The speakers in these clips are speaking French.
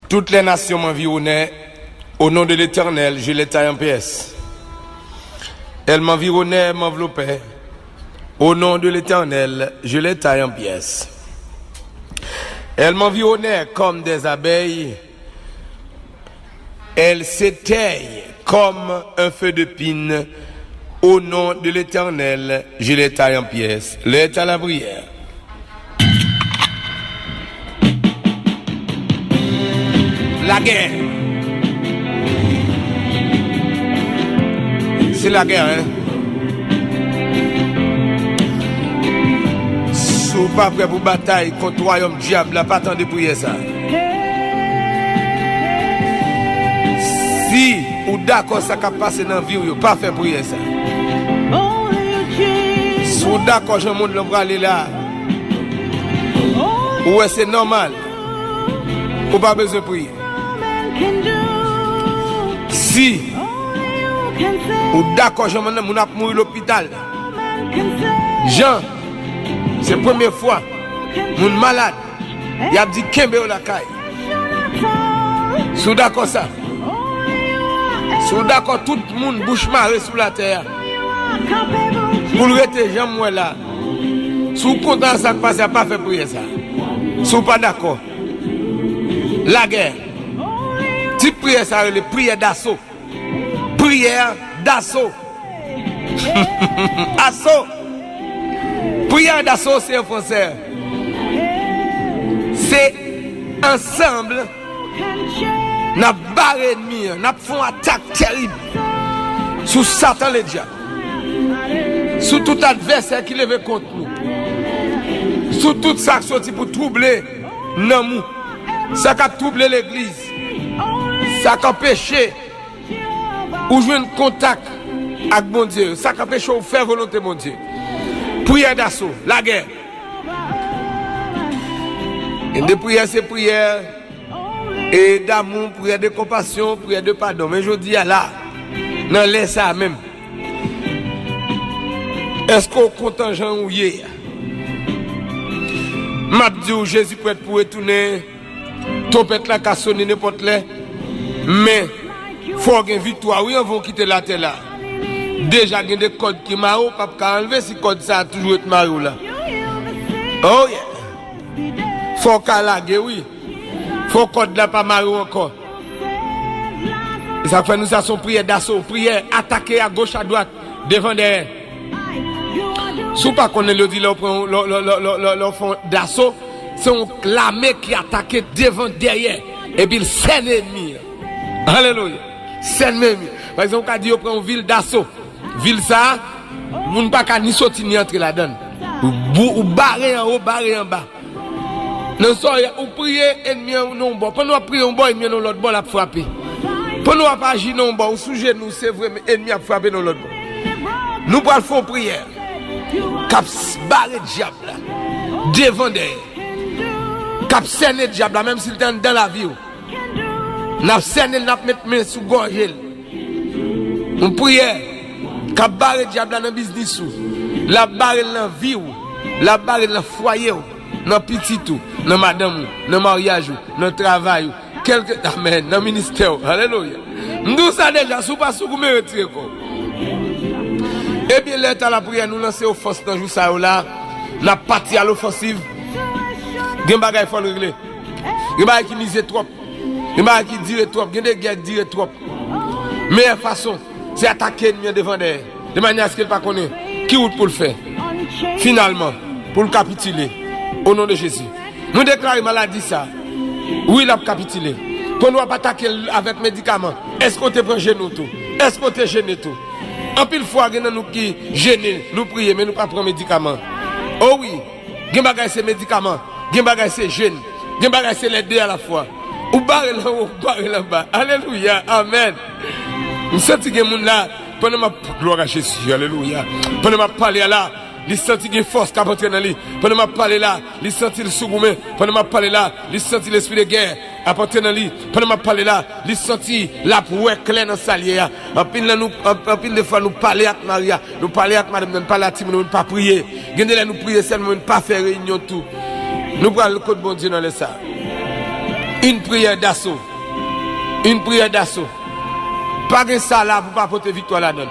Toutes les nations m'environnaient. Au nom de l'Éternel, je les taille en pièces. Elles m'environnaient, m'enveloppaient. Au nom de l'Éternel, je les taille en pièces. Elles m'environnaient comme des abeilles. Elles s'éteignent comme un feu de pine. Au nom de l'Éternel, je les taille en pièces. L'est à la prière. La guerre. C'est la guerre, hein? Si vous pas prêt pour bataille contre le royaume diable, là, pas attendre de prier ça. Si vous d'accord ça qui passe dans la vie, vous pas fait prier ça. Si vous d'accord, je monte le bras là. Ouais, c'est normal. Vous pas besoin de prier. Si ou d'accord, je m'en ai mouru à l'hôpital. Jean, c'est la première fois, mon malade, il a dit Kembe ou la caille. Si vous d'accord ça, si vous d'accord, tout le monde bouche marée sous la terre. Pour le rester, Jean, moi là. Si vous content ça qui passe, il n'a pas fait prier ça. Si vous pas d'accord, la guerre. Si prière ça, c'est prière d'assaut. Prière d'assaut. Assaut. Prière d'assaut, c'est un français. C'est ensemble. N'a barré ennemi, n'a fait une attaque terrible. Sous Satan le diable. Sous tout adversaire qui lève contre nous. Sous tout ça qui sorti pour troubler nous. Ça qui a troublé l'église. Ça qui a empêché ou jouer un contact avec mon Dieu. Ça qui a empêché ou faire volonté mon Dieu. Prière d'assaut, la guerre. Et de prière, c'est prière. Et d'amour, prière de compassion, prière de pardon. Mais je dis à là, non, laisse ça même. Est-ce qu'on compte Jean ou hier? M'a dit Jésus peut être pour retourner. Trompette la qu'à sonner n'importe là. Mais faut avoir une victoire. Oui, on va quitter la terre là. Déjà, il y a des codes qui marrent, pas qu'à enlever si code ça a toujours été marrou là. Oh yeah. Faut qu'à laguer, oui. Faut code là pas marrou encore. Et ça fait nous ça son prière d'assaut, prière attaquer à gauche à droite devant derrière. Si pas qu'on le dit leur fond d'assaut, c'est un l'armée qui attaque devant derrière et puis c'est l'ennemi. Alléluia. C'est l'ennemi. Par exemple, on dit on prend une ville d'assaut. Ville ça, vous ne pas qu'à ni sortir ni entrer là-dedans. Ou barrer en haut, barrer en bas. Non, ou prier ennemi non bon. Pendant nous prier un bon ennemi non l'autre bon la frapper. Pendant nous pas agir non bon, sujet nous c'est vrai mais ennemi a frappé non l'autre bon. Nous pas faire prière. Cap barrer diable là. Devant derrière. Cap cerner diable là même s'il est dans la vie. N'a cerner n'a mettre main sous gorge. On prière. Cap barrer diable dans business ou. La barrer dans vie ou. La barrer dans foyer ou. Dans petit tout, dans madame, dans mariage, dans travail, amen, dans ministère. Alléluia. Nous ça déjà, sous pas sous me retirer quoi. Et bien là à la prière nous lancer aux forces dans jour ça là, n'a parti à l'offensive. Gen bagay faut régler. Gen bagay qui mise trop. Gen bagay qui dire trop, gen des guerres dire trop. Meilleure façon, c'est attaquer ennemi devant derrière. De manière à ce qu'il pas connaît qui route pour le faire. Finalement, pour le capituler. Au nom de Jésus. Nous déclarons maladie ça. Oui, il a capitulé. Pour nous attaquer avec médicaments. Est-ce qu'on te prend genou tout? Est-ce qu'on te gêne tout? En pile fois, il y a nous qui gênent, nous prions, mais nous pas prendre médicaments. Oh oui, il y a ces médicaments. Il y a ces jeunes. Il y a ces les deux à la fois. Ou barre là haut, ou barre là bas. Alléluia. Amen. Nous sentons que nous là, pendant ma gloire à Jésus. Alléluia. Pendant ma parler là. Il sentit une force qui a entré dans lui. Pendant que je parle là, il sentit le sougoumé. Pendant que je parle là, il sentit l'esprit de guerre à porter dans lui. Pendant que je parle là, il sentit la pouvoir claire dans sa liée. En pile de fois, nous parlons avec Maria, nous parlons avec madame, nous parlons à Tim, nous ne pas prier. Nous prier seulement, nous ne pas faire réunion tout. Nous prenons le code bon Dieu dans le ça. Une prière d'assaut. Une prière d'assaut. Pas de ça là pour pas porter victoire là-dedans.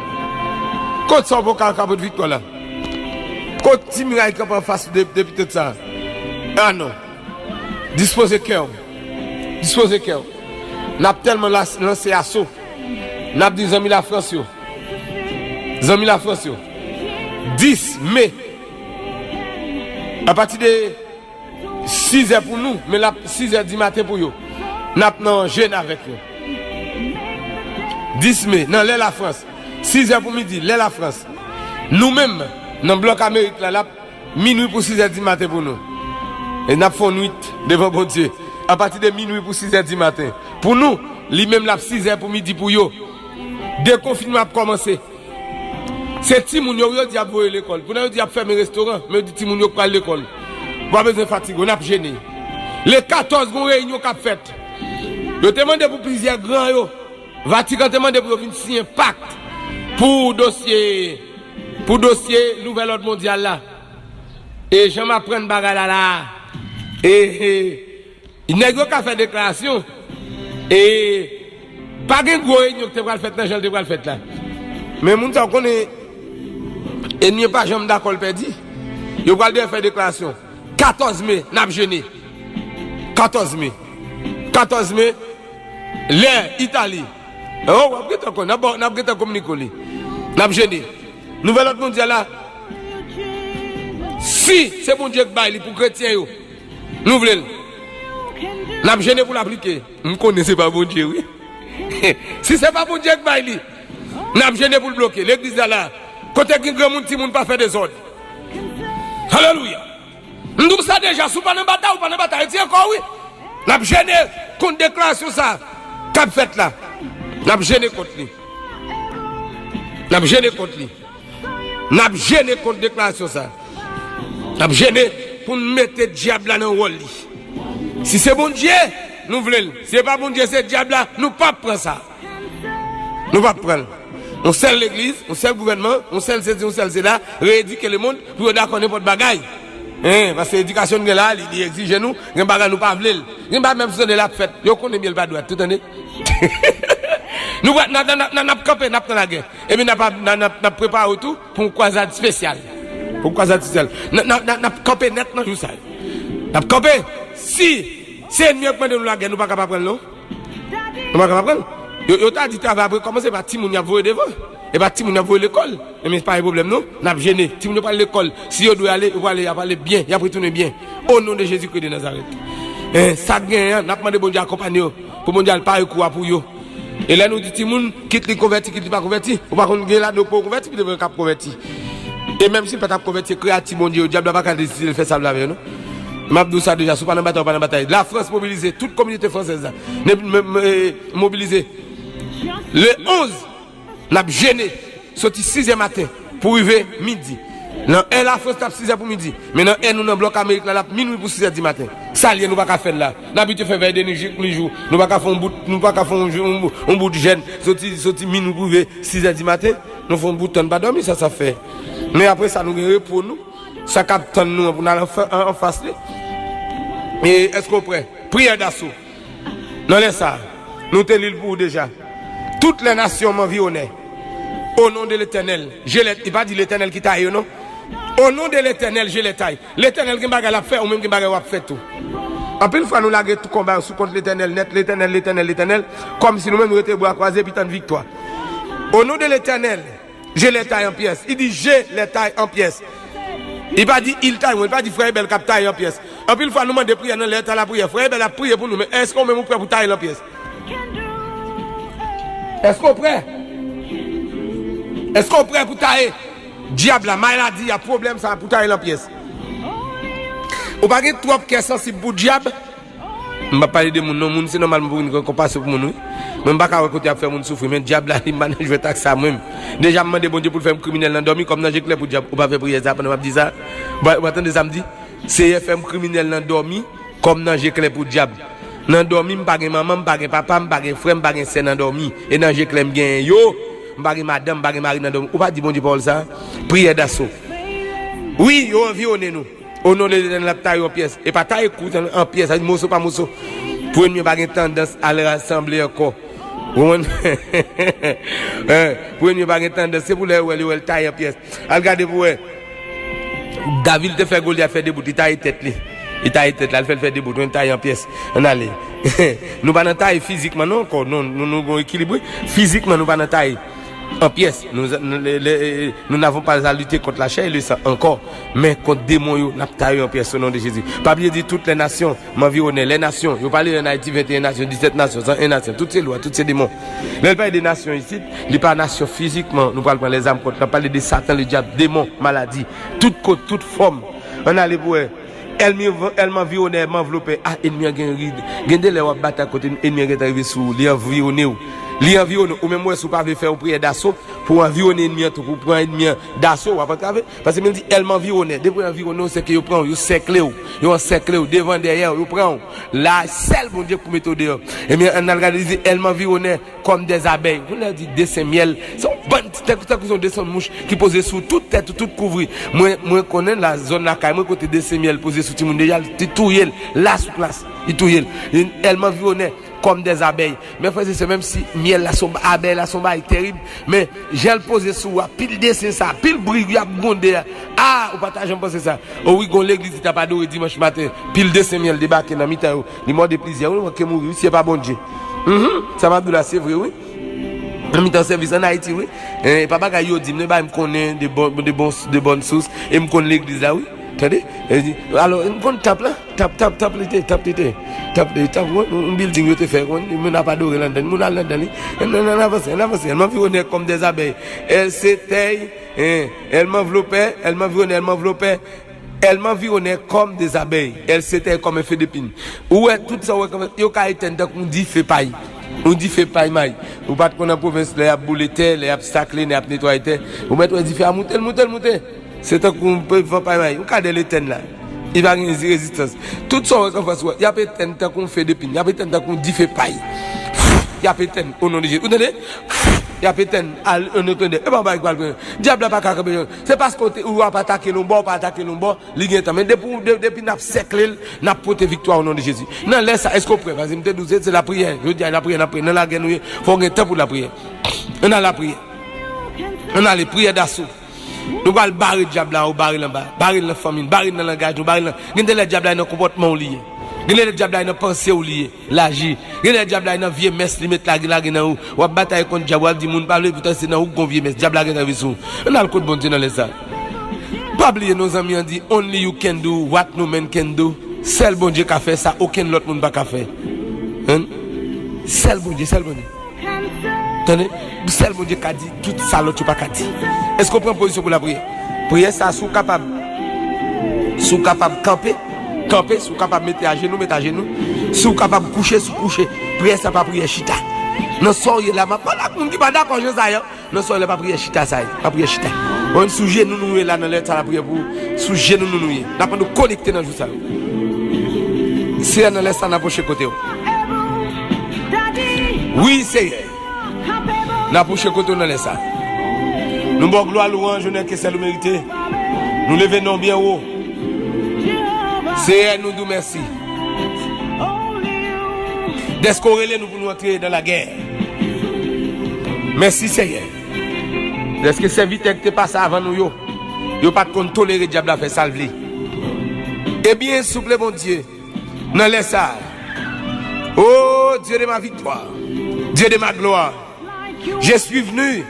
Quand ça va porter victoire là. Quand Timirail qui en face depuis tout ça. Ah non. Disposez cœur. Disposez cœur. N'a tellement lancé assaut. N'a dit amis la France yo. Amis la France yo. 10 mai. À partir de 6h pour nous, mais là 6h du matin pour eux. N'a pas jeûne avec eux. 10 mai, dans l'air la France. 6h pour midi, l'air la France. Nous-mêmes, dans le bloc Amérique, là, minuit pour 6h du matin pour nous. Et nous avons nuit devant bon Dieu. À partir de minuit pour 6h du matin. Pour nous, lui-même, là, 6h pour midi pour eux. Déconfinement a commencé. C'est Timoun yo dit à voyer l'école. Pour nous dit à fermer restaurant, mais dit Timoun yo pas l'école. Pas besoin de fatigue, on a gêné. Les 14 réunions qu'a fait. Yo demandé pour plusieurs grands yo. Vatican demandé pour venir signer un pacte pour dossier nouvel ordre mondial là. Et j'en m'apprends bagarre là. Et il n'a pas fait déclaration. Et pas de gros réunion que tu vas faire dans le te fait là. Mais moun sa connaît et n'y pas jamais d'accord perdu. Yo va faire déclaration. 14 mai, n'a jeûné. 14 mai. 14 mai, l'air Italie. Oh, n'a pas communiqué. N'a jeûné. Nouvel ordre mondial là. Si c'est bon Dieu qui baille pour chrétiens yo. Nous voulons. N'a jeûné pour l'appliquer. On connaissez pas bon Dieu oui. Si c'est pas bon Dieu qui baille, n'a jeûné pour le bloquer. L'église là. Côté qui grand monde, ti monde pas faire des ordres. Alléluia. Nous ça déjà sous pas dans bataille ou pas dans bataille, c'est encore oui. N'a gêné contre déclaration ça. Cap fait là. N'a gêné contre lui. N'a gêné contre lui. N'a gêné contre déclaration ça. N'a gêné pour mettre diable là dans rôle. Si c'est bon Dieu, nous voulons. Si c'est pas bon Dieu, c'est diable là, nous pas prendre ça. Nous pas prendre. On scelle l'église, on scelle le gouvernement, on scelle ceci, on scelle cela, rééduquer le monde pour d'accord n'importe bagaille. Parce que l'éducation est là, il exige nous, il bagaille nous pas vle. Il pas même si on est là fête, yo connaît bien le pas droit, tout année. Nous n'a campé, n'a pas la guerre. Et puis n'a préparé tout pour une croisade spéciale. Pour une croisade spéciale. N'a campé net dans tout ça. N'a campé si c'est mieux que nous la guerre, nous pas capable prendre non. Nous pas capable prendre. Yo t'a dit travail après commencer par Timoun a voyer devant et par Timoun a voyer l'école mais c'est pas un problème non n'a gêné Timoun pas l'école si yo doit aller il va aller bien il a retourner bien au nom de Jésus-Christ de Nazareth ça gagne n'a demandé bon Dieu accompagner pour bon Dieu pas recours pour yo et là nous dit Timoun quitte les converti quitte pas converti ou pas qu'on là nous pas converti puis devant cap converti et même si pas t'a converti créatif mon Dieu diable pas décider de faire ça avec non Mabdou ça déjà sous pas dans bataille la France mobilisée toute communauté française mobilisée. Le 11, n'a gêné, sorti 6h matin pour arriver midi. Dans la France tape 6h pour midi. Mais dans nous dans bloc Amérique là minuit pour 6h du matin. Ça nous pas faire là. N'habitude faire veille d'énergie tous les jours. Nous pas faire un bout de jeûne sorti minuit pour arriver 6h du matin. Nous faisons un bout de temps pas dormir ça fait. Mais après ça nous repos nous. Ça capte nous pour aller en face. Et est-ce qu'on prêt? Prière d'assaut. Non laisse ça. Nous te l'île pour déjà. Toutes les nations m'environnent. Au nom de l'Éternel, je les il pas dit l'Éternel qui taille non. Au nom de l'Éternel, je les taille. L'Éternel qui bagarre la fait ou même qui bagarre va faire tout. En plus fois nous laguer tout combat sous contre l'Éternel net l'Éternel comme si nous-mêmes nous étions bras croisés puis tant de victoire. Au nom de l'Éternel, je les taille en pièces. Il dit je les taille en pièces. Il pas dit il taille, il pas dit frère Bel cap taille en pièces. En plus fois nous demandons de prier dans l'état la prière. Frère Bel a prié pour nous mais est-ce qu'on même prêt pour tailler en pièces? Est-ce qu'on prêt? Est-ce qu'on prêt pour tailler? Diable, la maladie, il y a problème ça pour tailler en pièces. Ou pas que trop qui est sensible pour diable? Je ne vais pas parler de mon nom, c'est normal pour une compassion pour mon. Je ne vais pas côté à faire mon souffrir, mais diable, je vais taxer ça même. Déjà, je me demande bon Dieu pour faire un criminel dans dormi, comme dans j'ai clair pour diable, ou pas faire prier ça, pendant que je dis ça. Vous attendez samedi? C'est faire un criminel dans dormi, comme dans j'ai clair pour diable. Dans dormi, je ne maman, je ne papa, je ne frère, je ne sœur dans dormi. Et dans j'ai clair, je yo, je ne madame, je ne mari dans dormi. Ou pas dire bon Dieu pour ça? Prière d'assaut. Oui, yo environné nous. Au nom de la taille en pièces. Et pas taille en pièces, morceau par morceau. Pour une pas tendance à le rassembler encore. Pour une pas tendance, c'est pour le taille en pièces. Regardez pour David te fait Goliath fait des bouts, il taille tête là. Il taille tête là, il fait des bouts, on taille en pièces. On allait. Nous pas dans taille physiquement non encore, nous équilibré. Physiquement nous pas dans taille en pièces. Nous n'avons pas à lutter contre la chair et le sang encore, mais contre des démons, nous avons taillé en pièces au nom de Jésus. Pas bien dit toutes les nations m'environner, les nations. Je parle en Haïti 21 nations, 17 nations, 101 nations, toutes ces lois, tous ces démons. Mais pas des nations ici, il pas nation physiquement, nous parlons les âmes contre, on parle des satans, les diables, démons, maladies, toute côte, toute forme. On a les bouets. Elle m'environne, elle m'enveloppe. Ah, ennemi a gagné. Gende les wap battre côté ennemi qui est arrivé sous li environné ou. Li environné ou même moi sous pas faire une prière d'assaut pour environner ennemi pour prendre ennemi d'assaut ou pas parce que me dit elle m'environne. Depuis environner c'est que yo prend yo cercler ou. Yo encercler ou devant derrière yo prend. La seule bon Dieu pour mettre dehors. Et bien on a regardé elle m'environne comme des abeilles. On a dit dessin miel. Sont bonnes sont des mouches qui posent sous toute tête toute couvrir. Moi connais la zone là moi côté dessin miel posé sous tout monde déjà tout yel là sous place. Il tout yel. Elle m'environne comme des abeilles. Mais frère, c'est même si miel la son abeille la son bail terrible, mais j'ai le posé sous pile dessin ça, pile bruit y a bondé. Ah, ou partage un peu c'est ça. Oh oui, gon l'église t'a pas doré dimanche matin, pile dessin miel débarquer dans mitan, il mort de plaisir, on va mourir, c'est pas bon Dieu. Ça m'a dit là c'est vrai oui. En mi-temps service en Haïti oui. Papa ka yo dit me ba me connaît de bonnes sources et me connaît l'église là oui. Attendez, alors on tape là, tape un building yo te fait, on n'a pas doré là-dedans, on a là-dedans, on avance, elle m'environnait comme des abeilles. Elle s'éteille, elle m'enveloppait, elle m'environnait comme des abeilles. Elle s'éteille comme un feu d'épine. Ouais, tout ça yo ka éteindre qu'on dit fait paille. On dit fait paille maille. Ou pas qu'on en province les a boulé terre, les a obstacler, les a nettoyer terre. Ou mettre dit fait à monter. C'est un qu'on peut faire pas mal. On cadre l'étenne là. Il va gagner résistance. Tout ça qu'on fait il y a peut-être qu'on fait des pins, il y a peut-être qu'on dit fait paille. Il y a peut-être au nom de Jésus. Vous entendez? Il y a peut-être un autre et ben diable pas capable. C'est parce qu'on va pas attaquer le bon, il gagne mais depuis n'a cercler, n'a porté victoire au nom de Jésus. Non laisse ça, est-ce qu'on prie? Vas-y, me douze, c'est la prière. Je dis la prière, dans la guerre nous faut gagner temps pour la prière. On a la prière. On a les prières d'assaut. Nous allons barrer le diable là, barrer là bas, barrer la famille, barrer dans le langage, barrer là. Gardez le diable là dans comportement lié. Gardez le diable là dans pensée lié, l'agir. Gardez le diable là dans vieux messe limite là dans ou. Ou bataille contre diable, dit moun parler pourtant c'est dans ou gon vieux messe, diable là dans visou. On a le code bon Dieu dans les salles. Pas oublier nos amis on dit only you can do what no man can do. Seul bon Dieu qui a fait ça, aucun autre monde pas qu'à faire. Hein? Seul bon Dieu. Tenez, seul mon Dieu qui a dit tout ça l'autre pas qu'à dire. Est-ce qu'on prend position pour la prière? Prière ça sous capable camper, sous capable mettre à genoux, sous capable coucher. Prière ça pas prière chita. Non soyez là, pas là on dit pas d'accord je ça. Non soyez là pas prière chita ça, pas prière chita. On sous genou nous là dans l'état la prière pour sous genou nous. N'a pas nous connecter dans jour ça. C'est dans l'instant approcher côté. Oui, c'est n'a poussé côté dans les salles. Nous bon gloire louange, je n'ai que celle mérité. Nous levons bien haut. C'est nous nous merci. D'escorrer nous pour nous entrer dans la guerre. Merci Seigneur. Est-ce que c'est vite que tu passes avant nous yo? Yo pas de tolérer diable à faire salver. Eh bien, souple mon Dieu, dans les salles. Oh Dieu de ma victoire, Dieu de ma gloire. Je suis venu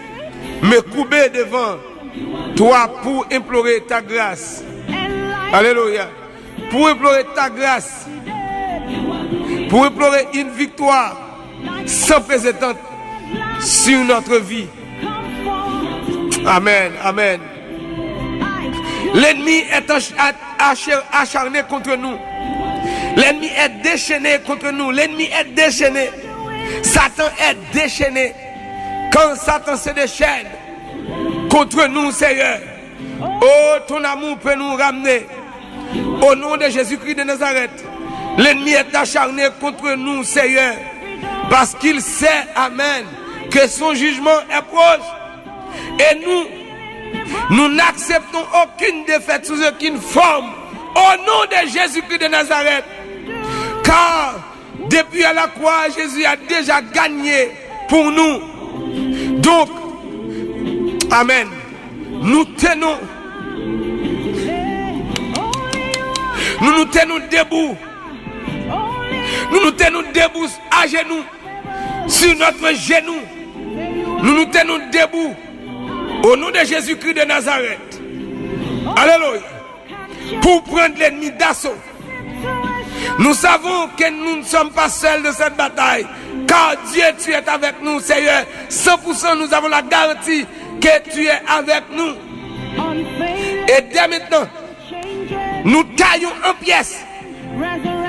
me couper devant toi pour implorer ta grâce. Alléluia. Pour implorer ta grâce. Pour implorer une victoire sans précédent sur notre vie. Amen. Amen. L'ennemi est acharné contre nous. L'ennemi est déchaîné contre nous. L'ennemi est déchaîné. Satan est déchaîné. Quand Satan se déchaîne contre nous, Seigneur, oh, ton amour peut nous ramener. Au nom de Jésus-Christ de Nazareth, l'ennemi est acharné contre nous, Seigneur, parce qu'il sait, Amen, que son jugement est proche. Et nous n'acceptons aucune défaite sous aucune forme. Au nom de Jésus-Christ de Nazareth, car depuis à la croix, Jésus a déjà gagné pour nous. Donc, amen. Nous tenons debout. Nous tenons debout à genoux, sur notre genou. Nous tenons debout au nom de Jésus-Christ de Nazareth. Alléluia. Pour prendre l'ennemi d'assaut. Nous savons que nous ne sommes pas seuls de cette bataille. Car Dieu, tu es avec nous, Seigneur. 100% nous avons la garantie que tu es avec nous. Et dès maintenant, nous taillons en pièces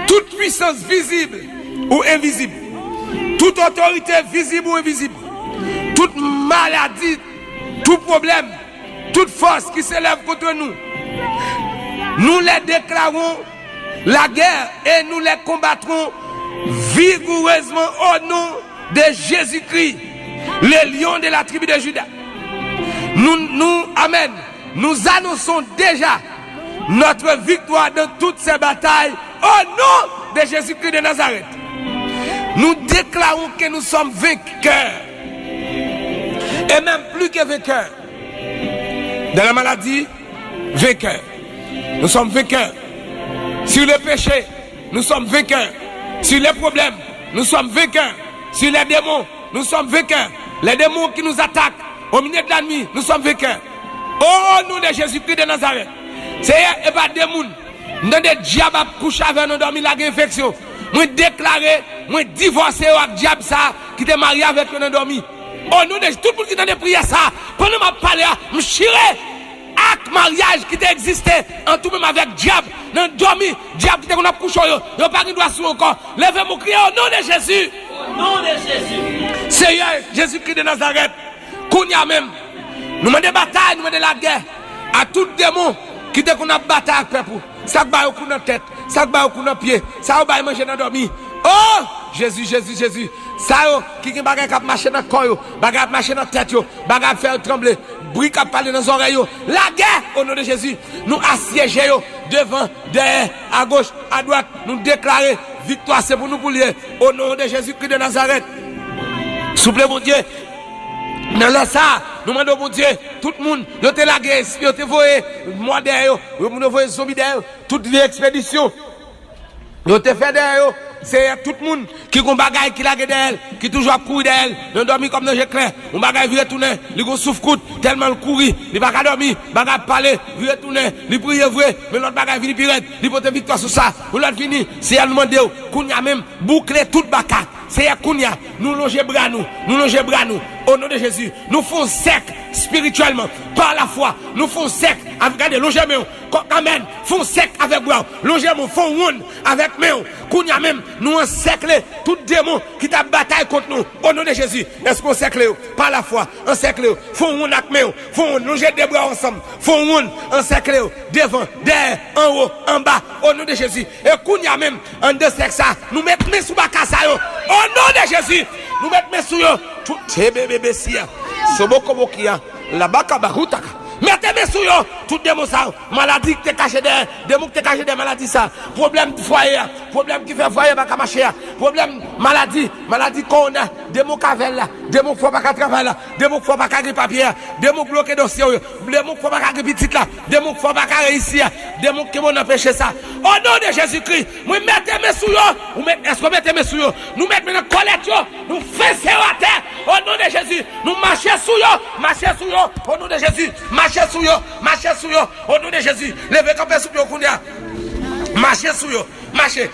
toute puissance visible ou invisible, toute autorité visible ou invisible, toute maladie, tout problème, toute force qui s'élève contre nous. Nous les déclarons la guerre et nous les combattrons vigoureusement au nom de Jésus-Christ, le lion de la tribu de Juda. Amen. Nous annonçons déjà notre victoire dans toutes ces batailles au nom de Jésus-Christ de Nazareth. Nous déclarons que nous sommes vainqueurs. Et même plus que vainqueurs. Dans la maladie, vainqueurs. Nous sommes vainqueurs. Sur le péché, nous sommes vainqueurs. Sur les problèmes, nous sommes vainqueurs. Sur les démons, nous sommes vainqueurs. Les démons qui nous attaquent au milieu de la nuit, nous sommes vainqueurs. Au nom de Jésus-Christ de Nazareth. C'est pas des gens. Dans des diables à coucher avec nous dormir la infection. Moi déclarer, moi divorcer avec diable ça qui était marié avec nous dormi. Au nom de tout le monde qui t'a prié ça, pendant ma parler, me chirer avec mariage qui t'a existé en tout même avec diable, dans dormi, diable qui t'a qu'on a couché yo pas qui doit sur encore. Levez mon cri au nom de Jésus. Au nom de Jésus. Seigneur Jésus-Christ de Nazareth, Kounia même. Nous menons des batailles, nous menons la guerre à tout démon qui t'a qu'on a bataille avec peuple. Ça va au coup dans la tête, ça va au coup dans le pied, ça va manger dans dormi. Oh Jésus, Jésus, Jésus. Ça qui bagay k'ap marcher dans corps yo, bagay k'ap marcher dans tête yo, bagay faire trembler, bruit k'ap parler dans oreilles yo. La guerre au nom de Jésus. Nous assiéger yo devant, derrière, à gauche, à droite, nous déclarer victoire c'est pour nous pour lier au nom de Jésus-Christ de Nazareth. Souple mon Dieu. Dans ça, nous demandons mon Dieu, tout le monde, yo te la guerre, yo te voye moi derrière yo, nous voye zombie derrière, toute l'expédition. Yo te fait derrière. C'est tout le monde qui a un bagage qui l'a d'elle, qui toujours courir d'elle, ne dormit comme dans le clair. Un bagage vient tourner, il a souffre tellement le courir, il va pas dormir, bagage parler, vient tourner, il prie vrai, mais l'autre bagage vient pirate, il peut victoire sur ça. Ou l'autre fini, c'est à demander, Kounia même, boucler tout bagage. C'est à Kounia, nous loger bras nous loger bras nous, au nom de Jésus, nous faisons sec spirituellement, par la foi, nous faisons sec, regardez, loger nous, amen, faisons sec avec bras, loger nous, faisons wound avec nous, Kounia même, nous encercler tout démon qui t'a bataille contre nous, au nom de Jésus, est-ce qu'on encercle par la foi, encercle, faisons wound avec nous, faisons loger des bras ensemble, faisons wound, encercle, devant, derrière, en haut, en bas, au nom de Jésus, et Kounia même, en deux sexes ça, nous mettons sous bakasa yo. Au nom de Jésus, nous mettons sur eux tout bébé sia. Sobokobokia, la bakabarutaka. Mettez-moi sur eux tout démon ça. Maladie qui te caché derrière, démon qui te caché derrière maladie ça. Problème de foyer, problème qui fait foyer pas marcher. Problème maladie qu'on a, démon cavel là, démon faut pas travailler là, démon faut pas carrer papier, démon bloqué dossier, démon faut pas carrer petit là, démon faut pas carrer ici, démon qui m'ont empêché ça. Au nom de Jésus-Christ, nous mettez-moi sur eux, est-ce que mettez-moi sur eux? Nous mettons dans collecte, nous faisons à terre. Au nom de Jésus, nous marchons sur eux, au nom de Jésus, marchez sur eux, au nom de Jésus, levez campé sur eux, marchez sur eux, marchez,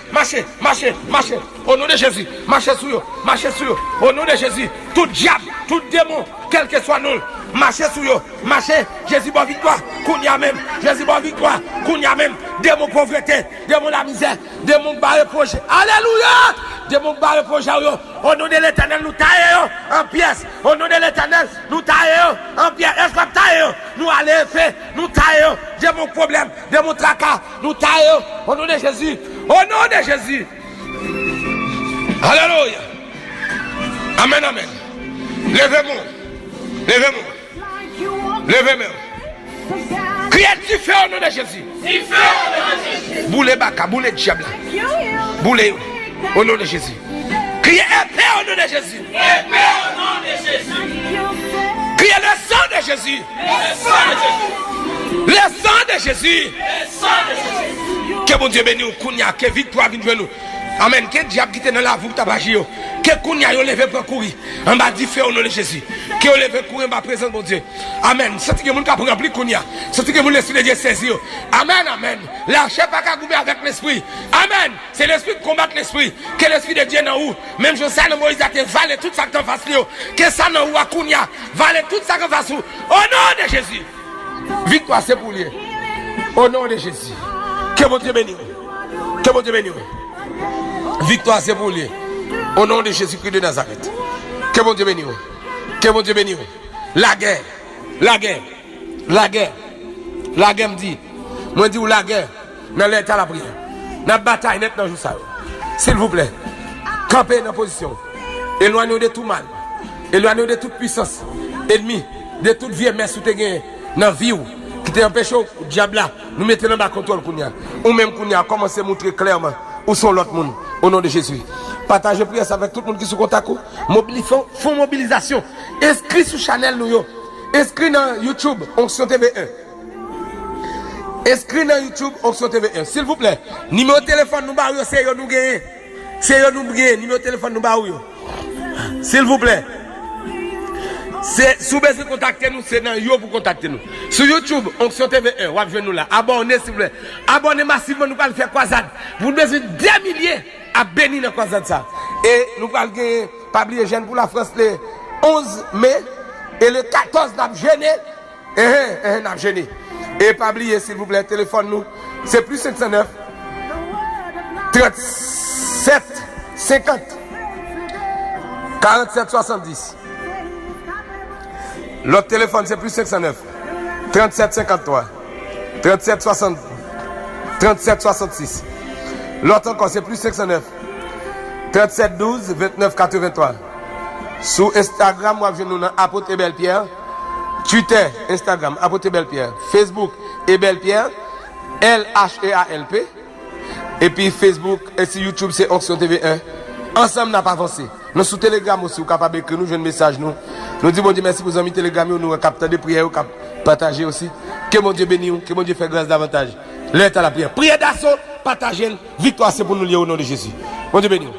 au nom de Jésus, marchez sur eux, au nom de Jésus, tout diable, tout démon, quel que soit nous, marchez sur eux, marchez, Jésus bon victoire, Kounia même, Jésus bon victoire, Kounia même, démon pauvreté, démon la misère, démon barre projet, alléluia, démon barre projet, au nom de l'Éternel, nous taillons en pièces, au nom de l'Éternel, nous taillons en pièces, est-ce qu'on taille, nous allons faire, nous taillons, démon problème, démon tracas, nous taillons, au nom de Jésus, au nom de Jésus, alléluia, amen, amen, levez-moi. Criez du feu au nom de Jésus. Boulez baka, boulez diable. Boulez. Au nom de Jésus. Criez épée au nom de Jésus. Épée au nom de Jésus. Criez le sang de Jésus. Le sang de Jésus. Le sang de Jésus. Le sang de Jésus. Que bon Dieu bénisse nous, que victoire vienne nous. Amen. Que diable qui était dans la voûte tabagi. Que Kounia yo levé pour courir. En bas dit feu au nom de Jésus. Que yo levé courir en bas présence mon Dieu. Amen. C'est que mon cap rempli Kounia. C'est que mon l'esprit de Dieu saisi. Amen, amen. La chef pas qu'à gouverner avec l'esprit. Amen. C'est l'esprit qui combat l'esprit. Que l'esprit de Dieu dans où. Même je sais dans Moïse a valé tout ça qui en face lui. Que ça dans où à Kounia. Valé tout ça qui en face où. Au nom de Jésus. Victoire c'est pour lui. Au nom de Jésus. Que mon Dieu bénisse. Que mon Dieu bénisse. Victoire c'est pour lui. Au nom de Jésus-Christ de Nazareth. Que bon Dieu bénisse. Que bon Dieu bénisse. La guerre. La guerre. La guerre. La guerre me dit. Moi dis la guerre. Dans l'état de la prière. Dans la bataille net dans jour ça. S'il vous plaît. Campez dans la position. Éloignez-vous de tout mal. Éloignez-vous de toute puissance. Ennemi. De toute vie mais sous te gain. Dans la vie qui t'empêche au diable là. Nous mettons dans le contrôle. Ou même Kounia. Commencez à montrer clairement. Où sont l'autre monde. Au nom de Jésus. Partagez prière avec tout le monde qui est sous contact. Font mobilisation. Inscrit sur Chanel nous. Inscrit dans YouTube, Onction TV1. Inscrit dans YouTube, Onction TV1. S'il vous plaît. Numéro de téléphone nous barrons, c'est nous gagner. C'est nous gagner. Numéro de téléphone nous barrons. S'il vous plaît. C'est sous besoin de contacter nous, c'est dans yo pour contacter nous. Sur YouTube, Onction TV1, vous avez nous là. Abonnez s'il vous plaît. Abonnez massivement, nous allons faire croisade. Vous devez 2 milliers à bénir dans croisade ça. Et nous allons gagner, pas oublier jeune pour la France le 11 mai et le 14 n'a gêné. N'a gêné. Et pas oublier s'il vous plaît, téléphone nous, c'est plus 509 37 50 47 70. L'autre téléphone c'est plus 509 37 53 37 60 37 66. L'autre encore c'est plus 509 37 12 29 83. Sur Instagram, moi je nous Apôtre Ebel Pierre. Twitter, Instagram, Apôtre Ebel Pierre. Facebook, Ebel Pierre. LHEALP. Et puis Facebook et sur YouTube c'est Onction TV1. Ensemble n'a pas avancé. Nous sous Telegram aussi, vous capable d'écrire nous, j'ai un message nous. Nous disons bon Dieu merci pour vos amis Telegram, nous captons des prières, partager aussi. Que mon Dieu bénisse, que mon Dieu fait grâce davantage. L'aide à la prière. Prière d'assaut, partagez. Victoire c'est pour nous lier au nom de Jésus. Mon Dieu bénisse.